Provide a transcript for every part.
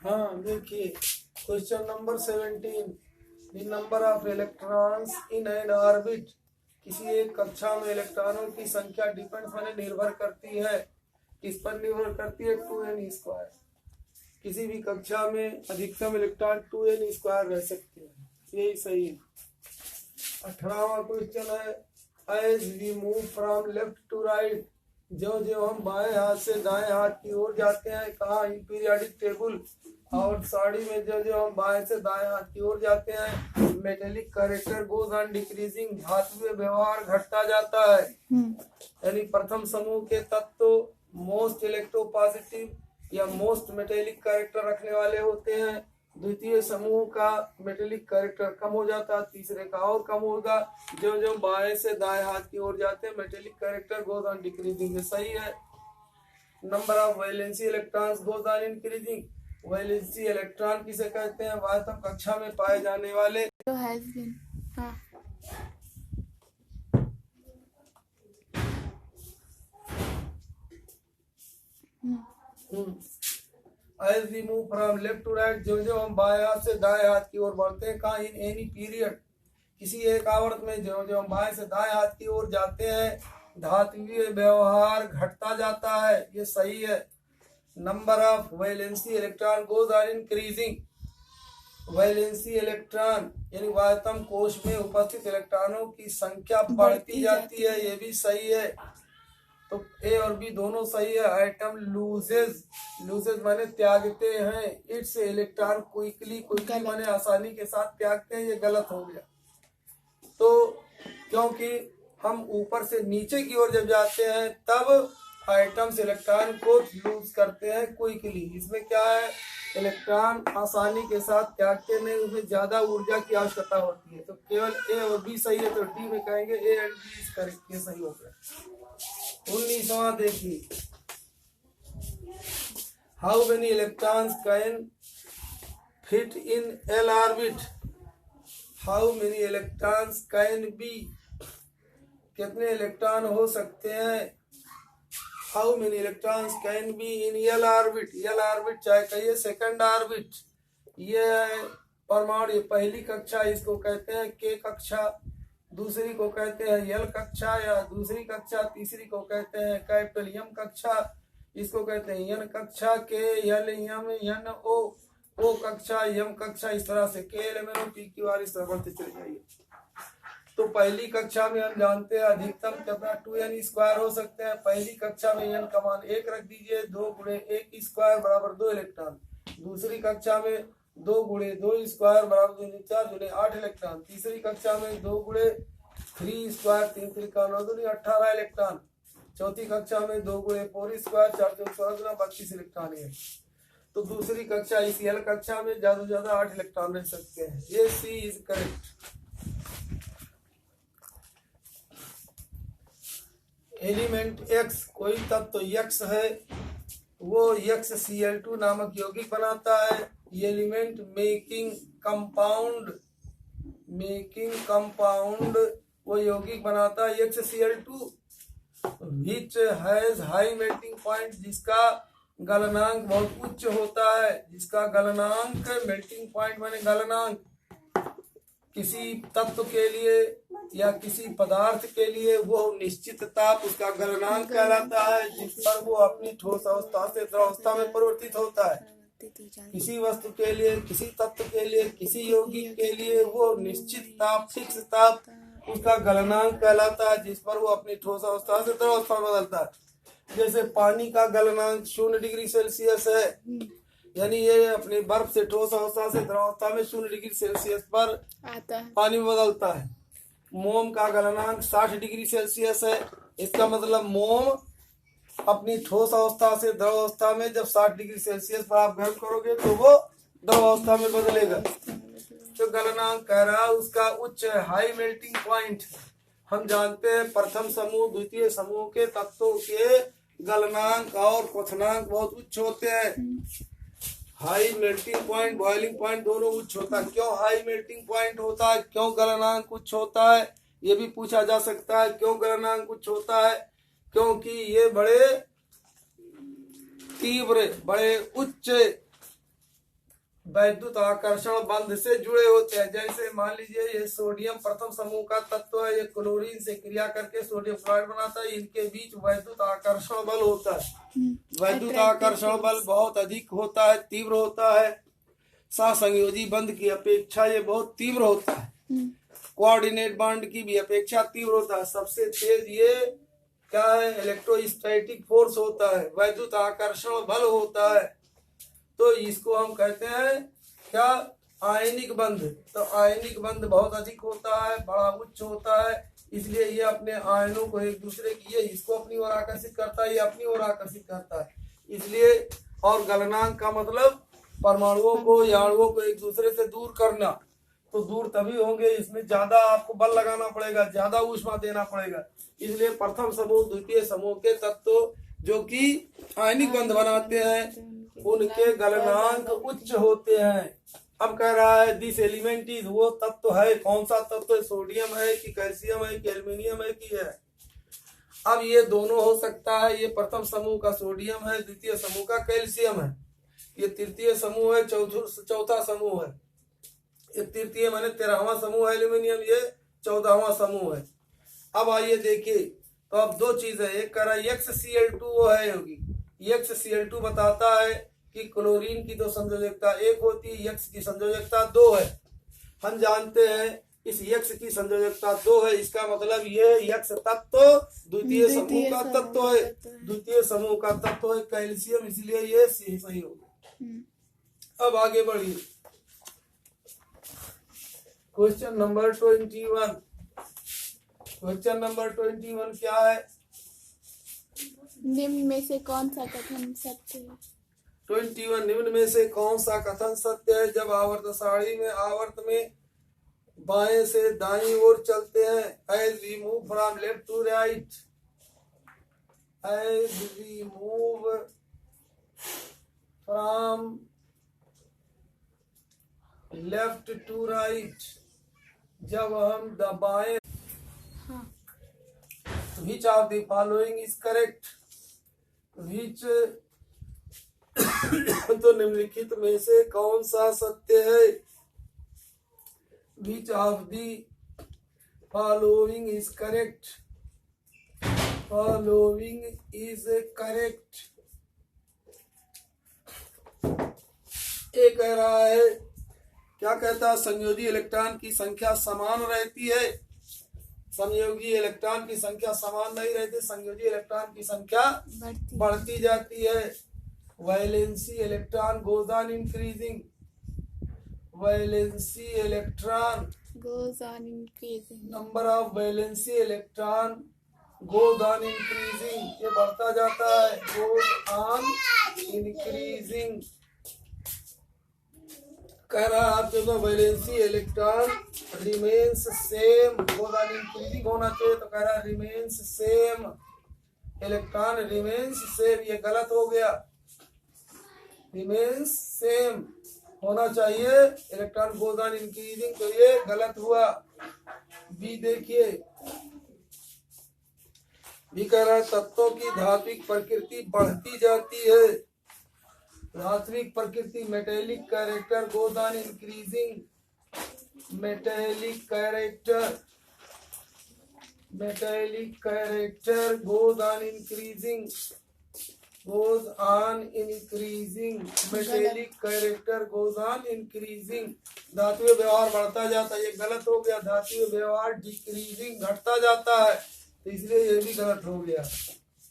हाँ देखिए, question number 17। The number of electrons in an orbit. किसी एक कक्षा में इलेक्ट्रॉनों की संख्या डिपेंड्स माने निर्भर करती है, किस पर निर्भर करती है? 2n²। किसी भी कक्षा में अधिकतम इलेक्ट्रॉन 2n² रह सकते हैं, यही सही है। 18वां क्वेश्चन है, as we move from left to right, जो जो हम बाएं हाथ से दाएं हाथ की ओर जाते हैं, कहा इन पीरियोडिक टेबल और साड़ी में जो जो हम बाएं से दाएं हाथ की ओर जाते हैं, metallic character goes on decreasing, धातुए व्यवहार घटता जाता है। यानी प्रथम समूह के तत्व मोस्ट इलेक्ट्रोपॉजिटिव या मोस्ट मेटेलिक कैरेक्टर रखने वाले होते हैं, द्वितीय समूह का मेटेलिक कैरेक्टर कम हो जाता है, तीसरे का और कम होगा। जो जो बाएं से दाएं हाथ की ओर जाते हैं, metallic character goes on decreasing, सही है। Number of valency electrons goes on increasing. Valency electron किसे कहते हैं? वास्तव कक्षा में पाए जाने वाले तो हैज बीन। हाँ as we move from left to right, जो जो हम बाएं हाथ से दाएं हाथ की ओर बढ़ते हैं, कहा इन एनी पीरियड, किसी एक आवर्त में जो जो हम बाएं से दाएं हाथ की ओर जाते हैं, धात्विक व्यवहार घटता जाता है, ये सही है। Number of valency electron goes on increasing. Valency electron यानी वायतम कोश में उपस्थित इलेक्ट्रॉनों की संख्या बढ़ती जाती है, ये भी सही है। तो ए और बी दोनों सही है। आइटम लूजेज माने त्यागते हैं, इट्स इलेक्ट्रॉन क्विकली माने आसानी के साथ त्यागते हैं, ये गलत हो गया। तो क्योंकि हम ऊपर से नीचे की ओर जब जाते हैं तब आइटम्स इलेक्ट्रॉन को लूज करते हैं क्विकली। इसमें क्या है, इलेक्ट्रॉन आसानी के साथ त्यागते नहीं, उसमें ज्यादा ऊर्जा की आवश्यकता होती है। तो केवल ए और बी सही है, तो डी में कहेंगे A and B is correct, ये सही हो गया। 19वां देखिए, how many electrons can fit in L orbit. How many electrons can be, कितने इलेक्ट्रॉन हो सकते हैं? How many electrons can be in L orbit. L orbit चाहे कहिए सेकंड ऑर्बिट, ये परमाणु, ये पहली कक्षा इसको कहते हैं के कक्षा, दूसरी को कहते हैं यल कक्षा या दूसरी कक्षा, तीसरी को कहते हैं कैपिटल यम कक्षा, इसको कहते हैं यन कक्षा, के यल यम यन ओ कक्षा यम कक्षा, इस तरह से के L M N O P Q R इस तरह बढ़ते चले जाइए। तो पहली कक्षा में हम जानते हैं अधिकतम कितना 2n² हो सकते हैं। पहली कक्षा में n का मान 1 रख दीजिए, 2 × 1² बराबर 2 इलेक्ट्रॉन। दूसरी कक्षा में 2 × 2² बराबर 4 × 8 इलेक्ट्रॉन। तीसरी कक्षा में 2 × 3² 3 × 3 = 9 18 इलेक्ट्रॉन। चौथी कक्षा में 2 × 4² 4 × 16 32 इलेक्ट्रॉन है। तो दूसरी कक्षा इस यल कक्षा में ज्यादा से ज्यादा 8 इलेक्ट्रॉन रह सकते हैं, ये सी इज करेक्ट। एलिमेंट X, कोई तत्व X है, वो XCl2 नामक यौगिक बनाता है। ये एलिमेंट मेकिंग कंपाउंड वो यौगिक बनाता है XCl2 which has high melting point, जिसका गलनांक बहुत उच्च होता है। जिसका गलनांक, मेल्टिंग पॉइंट माने गलनांक, किसी तत्व के लिए या किसी पदार्थ के लिए वो निश्चित ताप उसका गलनांक कहलाता है, जिस पर वो अपनी ठोस अवस्था से द्रवावस्था में परिवर्तित होता है। किसी वस्तु के लिए, किसी तत्व के लिए, किसी यौगिक के लिए वो निश्चित ताप, फिक्स ताप उसका गलनांक कहलाता है, जिस पर वो अपनी ठोस अवस्था से द्रवावस्था में बदलता है। जैसे पानी का गलनांक 0 डिग्री सेल्सियस है, यानी ये अपनी बर्फ से ठोस अवस्था से द्रवावस्था में 0 डिग्री सेल्सियस पर आता है, पानी में बदलता है। मोम का गलनांक 60 डिग्री सेल्सियस है, इसका मतलब मोम अपनी ठोस अवस्था से द्रव अवस्था में जब 60 डिग्री सेल्सियस पर आप गर्म करोगे तो वो द्रव अवस्था में बदलेगा। तो गलनांक कह रहा है उसका उच्च हाई मेल्टिंग पॉइंट। हम जानते हैं प्रथम समूह द्वितीय समूह के तत्वों के गलनांक और क्वथनांक बहुत उच्च होते हैं। High melting point, boiling point दोनों उच्च होता है। क्यों हाई मेल्टिंग पॉइंट होता है, क्यों गलनांक उच्च होता है, ये भी पूछा जा सकता है। क्यों गलनांक उच्च होता है? क्योंकि ये बड़े तीव्र, बड़े उच्च वैद्युत आकर्षण बंध से जुड़े होते हैं। जैसे मान लीजिए ये सोडियम प्रथम समूह का तत्व है, ये क्लोरीन से क्रिया करके सोडियम क्लोराइड बनाता है, इनके बीच वैद्युत आकर्षण बल होता है। वैद्युत आकर्षण बल बहुत अधिक होता है, तीव्र होता है। सहसंयोजी बंध की अपेक्षा ये बहुत तीव्र होता है। कोऑर्डिनेट बॉन्ड की भी अपेक्षा तीव्र होता है। सबसे तेज ये क्या है, इलेक्ट्रोस्टैटिक फोर्स होता है, वैद्युत आकर्षण बल होता है। तो इसको हम कहते हैं क्या, आयनिक बंध। तो आयनिक बंध बहुत अधिक होता है, बड़ा उच्च होता है, इसलिए ये अपने आयनों को एक दूसरे की, ये इसको अपनी ओर आकर्षित करता है, ये अपनी ओर आकर्षित करता है, इसलिए। और गलनांक का मतलब परमाणुओं को या अणुओं को एक दूसरे से दूर करना। तो दूर तभी होंगे, इसमें ज्यादा आपको बल लगाना पड़ेगा, ज्यादा ऊष्मा देना पड़ेगा। इसलिए प्रथम समूह द्वितीय समूह के तत्व जो कि आयनिक बंध बनाते हैं उनके गलनांक उच्च होते हैं। अब कह रहा है दिस एलिमेंट इज, वो तत्व है, कौन सा तत्व है, सोडियम है कि कैल्शियम है कि एल्युमिनियम है कि है। अब ये दोनों हो सकता है, ये प्रथम समूह का सोडियम है, द्वितीय समूह का कैल्शियम है, ये तृतीय समूह है, चौथा समूह है, ये तृतीय माने 13वां समूह है एल्यूमिनियम, ये 14वां समूह है। अब आइए देखिए, तो अब दो चीज है, एक कह रहा है XCl2 वो है होगी, XCl2 बताता है कि क्लोरीन की तो संयोजकता 1 होती है, X की संयोजकता 2 है। हम जानते हैं इस X की संयोजकता 2 है, इसका मतलब ये X तत्व द्वितीय समूह का तत्व है, द्वितीय समूह का तत्व है कैल्शियम, इसलिए ये सही होगा। अब आगे बढ़िए, क्वेश्चन नंबर 21। क्वेश्चन नंबर 21 क्या है, निम्न में से कौन सा कथन सत्य है। 21 निम्न में से कौन सा कथन सत्य है। जब आवर्त सारणी में आवर्त में बाएं से दाईं ओर चलते हैं, as we move from left to right, as we move from left to right, जब हम दबाएं, which of the following is correct, which तो निम्नलिखित में से कौन सा सत्य है। which of the following is correct, following is correct। ये कह रहा है, क्या कहता है, संयोजी इलेक्ट्रॉन की संख्या समान रहती है, संयोगी इलेक्ट्रॉन की संख्या समान नहीं रहती, संयोजी इलेक्ट्रॉन की संख्या बढ़ती जाती है। Valency electron goes on increasing, valency electron goes on increasing, number of valency electron goes on increasing, ये बढ़ता जाता है, गोज ऑन इंक्रीजिंग। कह रहा है आप जो valency electron remains same, goes on increasing होना चाहिए, तो कह रहा है remains same, electron remains same, ये गलत हो गया, रिमेन्स सेम होना चाहिए, इलेक्ट्रॉन गोज ऑन इंक्रीजिंग, तो ये गलत हुआ। बी देखिए, बी कह रहा है तत्वों की धात्विक प्रकृति बढ़ती जाती है, धात्विक प्रकृति metallic character goes on increasing, metallic character goes on increasing, goes on increasing, metallic character goes on increasing, धातुओं व्यवहार बढ़ता जाता है, ये गलत हो गया, धातुओं व्यवहार डिक्रीजिंग घटता जाता है, तो इसलिए ये भी गलत हो गया।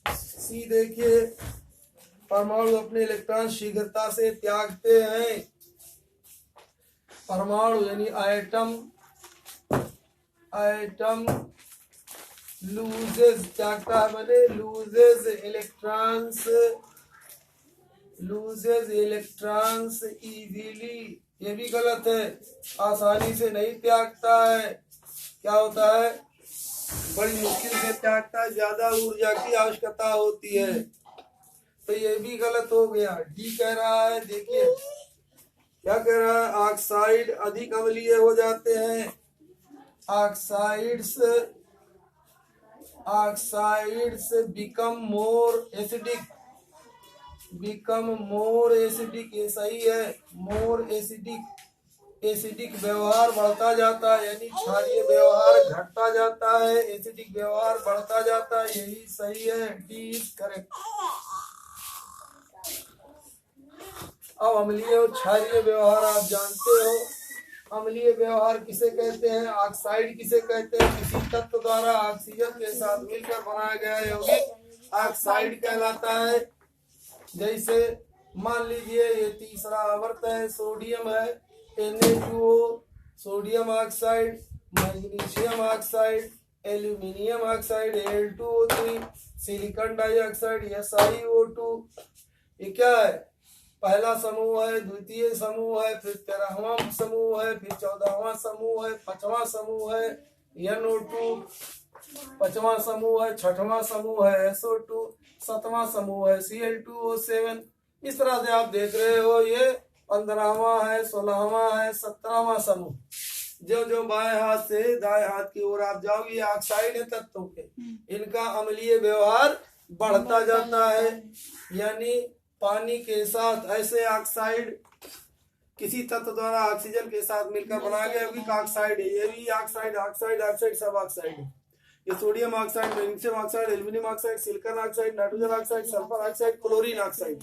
सी देखिए, परमाणु अपने इलेक्ट्रॉन शीघ्रता से त्यागते हैं, परमाणु यानी आइटम लूजेस त्यागता है, मैंने लूजेस इलेक्ट्रॉन्स इजीली, ये भी गलत है, आसानी से नहीं त्यागता है, क्या होता है, बड़ी मुश्किल से त्यागता है, ज्यादा ऊर्जा की आवश्यकता होती है, तो ये भी गलत हो गया। डी कह रहा है, देखिए क्या कह रहा है, ऑक्साइड अधिक अम्लीय हो जाते हैं, oxides become more acidic, become more acidic, ये सही है। मोर एसिडिक व्यवहार बढ़ता जाता है, यानी क्षारीय व्यवहार घटता जाता है, एसिडिक व्यवहार बढ़ता जाता है, यही सही है, डी इज करेक्ट। अब अम्लीय और क्षारीय व्यवहार आप जानते हो। अम्लीय व्यवहार किसे कहते हैं? ऑक्साइड किसे कहते हैं? किसी तत्व द्वारा ऑक्सीजन के साथ मिलकर बनाया गया यौगिक ऑक्साइड कहलाता है। जैसे मान लीजिए ये तीसरा आवर्त है, सोडियम है Na2O, sodium oxide, magnesium oxide, aluminium oxide Al2O3, silicon dioxide SiO2। ये क्या है? पहला समूह है, द्वितीय समूह है, फिर 13वां समूह है, फिर 14वां समूह है, 5वां समूह है NO2, 5वां समूह है, 6वां समूह है SO2, 7वां समूह है Cl2O7। इस तरह से आप देख रहे हो ये 15वां है, 16वां है, 17वां समूह। जो जो बाएं हाथ से दाएं हाथ की ओर आप जाओगे ऑक्साइड है तत्वों के, इनका अम्लीय व्यवहार बढ़ता जाता है। यानी पानी के साथ ऐसे ऑक्साइड किसी तत्व द्वारा ऑक्सीजन के साथ मिलकर बनाया गया यौगिक ऑक्साइड है। ये भी ऑक्साइड ऑक्साइड ऑक्साइड सब ऑक्साइड है। ये sodium oxide, magnesium oxide, aluminium oxide, silicon oxide, nitrogen oxide, sulphur oxide, chlorine oxide.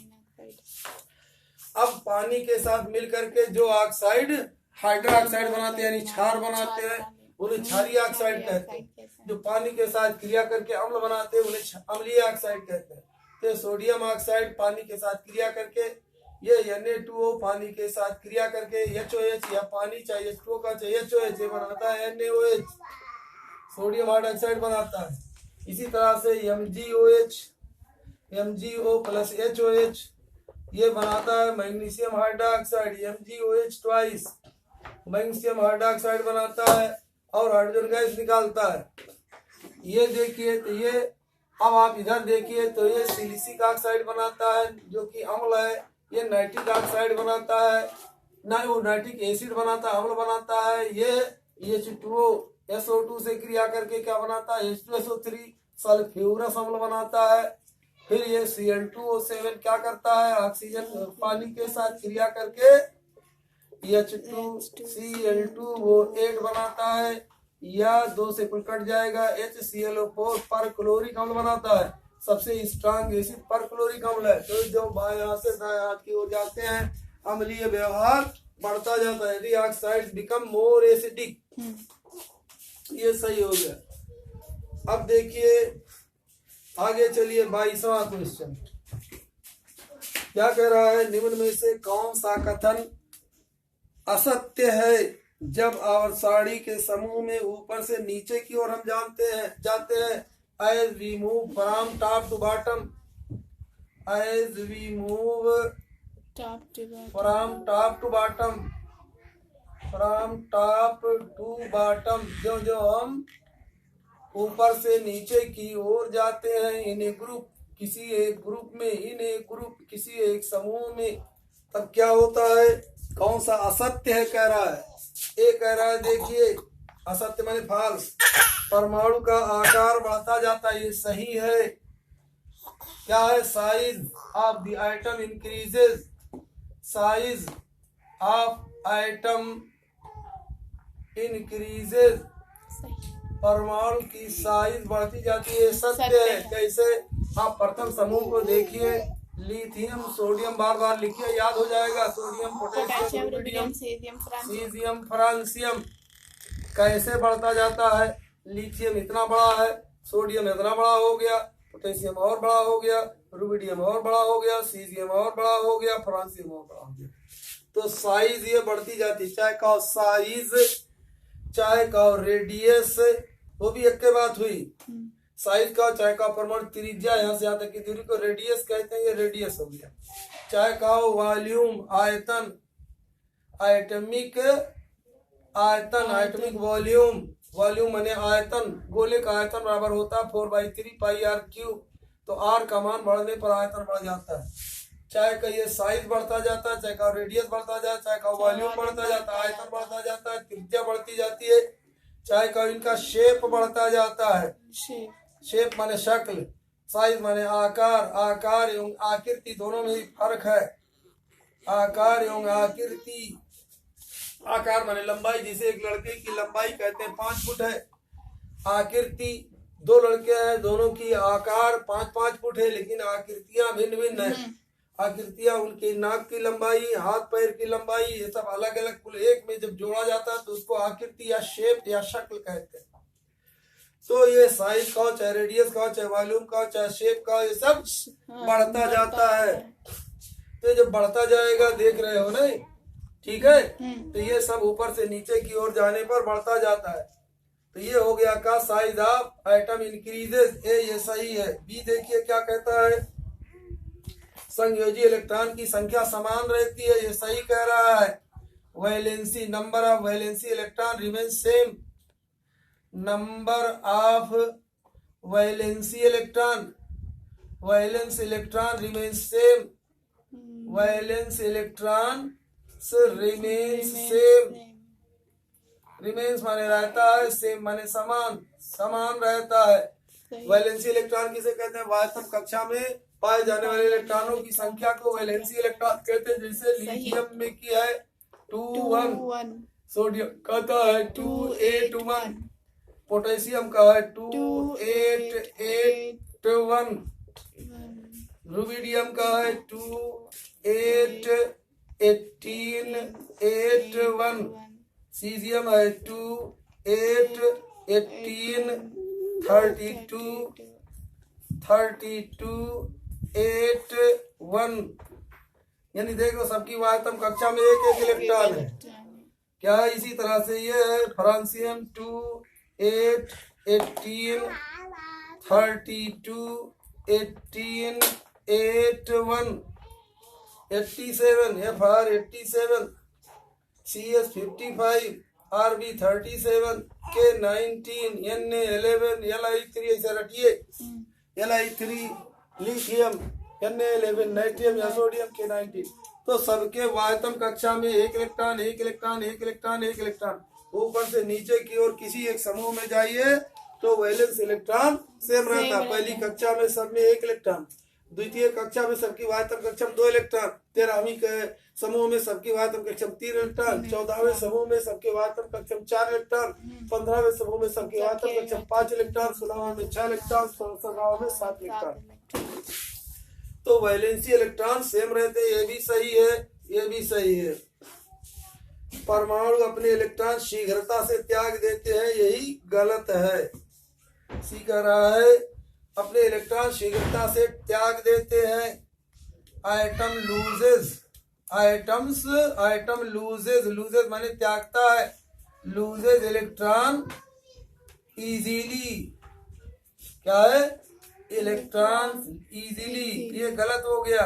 अब पानी के साथ मिलकर के जो ऑक्साइड हाइड्रोक्साइड बनाते हैं, यानी क्षार बनाते हैं, उन्हें क्षारीय ऑक्साइड कहते हैं। जो पानी के साथ क्रिया करके अम्ल बनाते हैं उन्हें अम्लीय ऑक्साइड कहते हैं। तो सोडियम ऑक्साइड पानी के साथ क्रिया करके, ये Na2O पानी के साथ क्रिया करके HOH या पानी चाहिए H2O का चाहिए HOH बनाता है, NaOH सोडियम हाइड्रोक्साइड बनाता है। इसी तरह से MgO प्लस HOH ये बनाता है magnesium hydroxide, MgOH twice magnesium hydroxide बनाता है और हाइड्रोजन गैस निकालता है। ये देखिए, तो ये अब आप इधर देखिए तो ये सिलिसिक ऑक्साइड बनाता है जो कि अम्ल है। ये नाइट्रिक ऑक्साइड बनाता है, ना वो नाइट्रिक एसिड बनाता है, अम्ल बनाता है। ये H2O SO2 से क्रिया करके क्या बनाता है? H2SO3 सल्फ्यूरस अम्ल बनाता है। फिर ये Cl2O7 क्या करता है? ऑक्सीजन पानी के साथ क्रिया करके H2Cl2O8 बनाता है, या 2 से कुल कट जाएगा, HClO4 पर क्लोरिक अम्ल बनाता है। सबसे स्ट्रांग एसिड पर क्लोरिक अम्ल है। तो जो बाएं हाथ से दाएं हाथ की ओर जाते हैं अम्लीय व्यवहार बढ़ता जाता है। यदि ऑक्साइड बिकम मोर एसिडिक, ये सही हो गया। अब देखिए आगे चलिए 22वां क्वेश्चन क्या कह रहा है? निम्न में से कौन सा कथन असत्य है? जब आवर्त के समूह में ऊपर से नीचे की ओर हम जाते हैं as we move from top to bottom, as we move from top to bottom, from top to bottom, जो जो हम ऊपर से नीचे की ओर जाते हैं इन ए ग्रुप, किसी एक ग्रुप में, इन एक ग्रुप किसी एक समूह में, तब क्या होता है? कौन सा असत्य है कह रहा है? ये कह रहा है, देखिए असत्य माने फॉल्स। परमाणु का आकार बढ़ता जाता है, ये सही है। क्या है? Size of the item increases, size of item increases, परमाणु की साइज बढ़ती जाती है, सत्य है। कैसे? आप प्रथम समूह को देखिए, लिथियम सोडियम, बार बार लिखिए याद हो जाएगा। Sodium potassium rubidium caesium francium कैसे बढ़ता जाता है? लिथियम इतना बड़ा है, सोडियम इतना बड़ा हो गया, पोटेशियम और बड़ा हो गया, रुबिडियम और बड़ा हो गया, सीजियम और बड़ा हो गया, फ्रांसियम और बड़ा हो गया। तो साइज ये बढ़ती जाती, चाहे कहो साइज, चाहे कहो रेडियस, वो भी एक के बात हुई। साइज का चाहे कहो परमाणु त्रिज्या, यहाँ से यहाँ तक की दूरी को रेडियस कहते हैं, ये रेडियस हो गया। चाहे कहो वॉल्यूम, आयतन, आइटमिक आयतन, आइटमिक वॉल्यूम, वॉल्यूम माने आयतन, गोले का आयतन बराबर होता है 4/3 πr3। तो r का मान बढ़ने पर आयतन बढ़ जाता है। चाहे का ये साइज बढ़ता जाता है, चाहे का रेडियस बढ़ता जाता है, चाहे का वॉल्यूम बढ़ता जाता है, आयतन बढ़ता जाता है, त्रिज्या बढ़ती जाती है, चाहे का इनका शेप बढ़ता जाता है। शेप माने शक्ल, साइज माने आकार, आकार एवं आकृति दोनों में ही फर्क है। आकार एवं आकृति, आकार माने लंबाई, जिसे एक लड़के की लंबाई कहते हैं 5 फुट है। आकृति, दो लड़के हैं, दोनों की आकार 5-5 फुट है, लेकिन आकृतियां भिन्न भिन्न है। आकृतियां, उनकी नाक की लंबाई, हाथ पैर की लंबाई, ये सब अलग अलग, कुल एक में जब जोड़ा जाता है तो उसको आकृति या शेप या शक्ल कहते हैं। तो ये साइज का, चाहे रेडियस का, चाहे वॉल्यूम का, चाहे शेप का, ये सब बढ़ता जाता है। तो जब बढ़ता जाएगा, देख रहे हो नहीं, ठीक है, तो ये सब ऊपर से नीचे की ओर जाने पर बढ़ता जाता है। तो ये हो गया का साइज ऑफ एटम इंक्रीजेस। ए ये सही है। बी देखिए क्या कहता है, संयोजी इलेक्ट्रॉन की संख्या समान रहती है, ये सही कह रहा है। Valency, number of valency electron remain same. Number of valency electron, valence electron remain same. Valence electron remains same. Remains माने रहता है, सेम माने समान, समान रहता है। वैलेंसी इलेक्ट्रॉन किसे कहते हैं? वायतम कक्षा में पाए जाने वाले इलेक्ट्रॉनों की संख्या को वैलेंसी इलेक्ट्रॉन कहते हैं। जैसे लिथियम में की है 2-1, सोडियम कहता है 2-8-1, पोटेशियम का है 2-8-8-1, रुबिडियम का है 2-8-18-8-1, सीजियम है 2-8-18-32-32-8-1। यानी देखो सबकी वायतम कक्षा में एक एक इलेक्ट्रॉन है। क्या है? इसी तरह से ये है francium 2-8-18-32-18-8-1। 87 FR87, CS55, RB37, K19, Na11, Li3 ऐसे रटिए। Li3 लिथियम, Na11 नाइट्रियम या सोडियम, K19। तो सबके वायतम कक्षा में एक इलेक्ट्रॉन, एक इलेक्ट्रॉन, एक इलेक्ट्रॉन, एक इलेक्ट्रॉन। ऊपर से नीचे की ओर किसी एक समूह में जाइए तो वैलेंस इलेक्ट्रॉन सेम रहता। पहली कक्षा में सब में एक इलेक्ट्रॉन, द्वितीय कक्षा में सबकी वायतम कक्षा में 2 इलेक्ट्रॉन, 13वीं के समूह में सबकी वायतम कक्षा में 3 इलेक्ट्रॉन, 14वें समूह में सबके वायतम कक्षा में 4 इलेक्ट्रॉन, 15वें समूह में सबकी वायतम कक्षा में 5 इलेक्ट्रॉन, 16वें में 6 इलेक्ट्रॉन, 17वें में 7 इलेक्ट्रॉन। तो वैलेंसी इलेक्ट्रॉन सेम रहते हैं। ये भी सही है, ये भी सही है। परमाणु अपने इलेक्ट्रॉन शीघ्रता से त्याग देते हैं, यही गलत है। सी कह रहा है अपने इलेक्ट्रॉन शीघ्रता से त्याग देते हैं। आइटम लूजेस, आइटम लूजेस माने त्यागता है। लूजेस इलेक्ट्रॉन इजीली, क्या है? इलेक्ट्रॉन इजीली, ये गलत हो गया।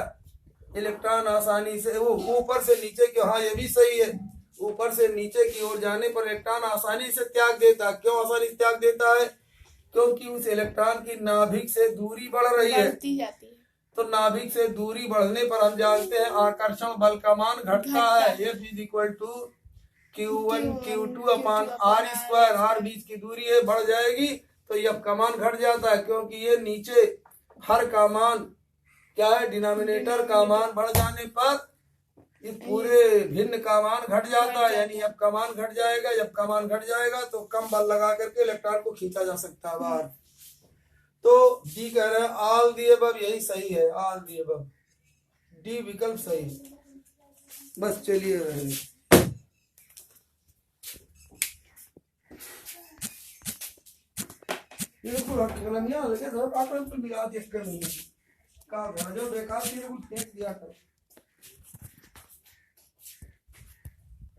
इलेक्ट्रॉन आसानी से, वो ऊपर से नीचे की, हाँ ये भी सही है। ऊपर से नीचे की ओर जाने पर इलेक्ट्रॉन आसानी से त्याग देता है। क्यों आसानी से त्याग देता है? क्योंकि उस इलेक्ट्रॉन की नाभिक से दूरी बढ़ रही है। तो नाभिक से दूरी बढ़ने पर हम जानते हैं आकर्षण बल का मान घटता है। F = Q1 Q2/r²। r बीच की दूरी है, बढ़ जाएगी तो F का मान घट जाता है, क्योंकि ये नीचे हर का मान क्या है? डिनोमिनेटर का मान बढ़ जाने पर इस पूरे भिन्न का मान घट जाता है, यानी F का मान घट जाएगा। F का मान घट जाएगा तो कम बल लगा करके इलेक्ट्रॉन को खींचा जा सकता है बाहर। तो डी कह रहे हैं ऑल दी अबव, यही सही है, ऑल दी अबव। डी विकल्प सही है। बस चलिए रहे। ये पूरा कलम यहाँ लगे तो पापड़ पर मिला दिया करनी है। का जो बेकार चीज को फेंक दिया कर।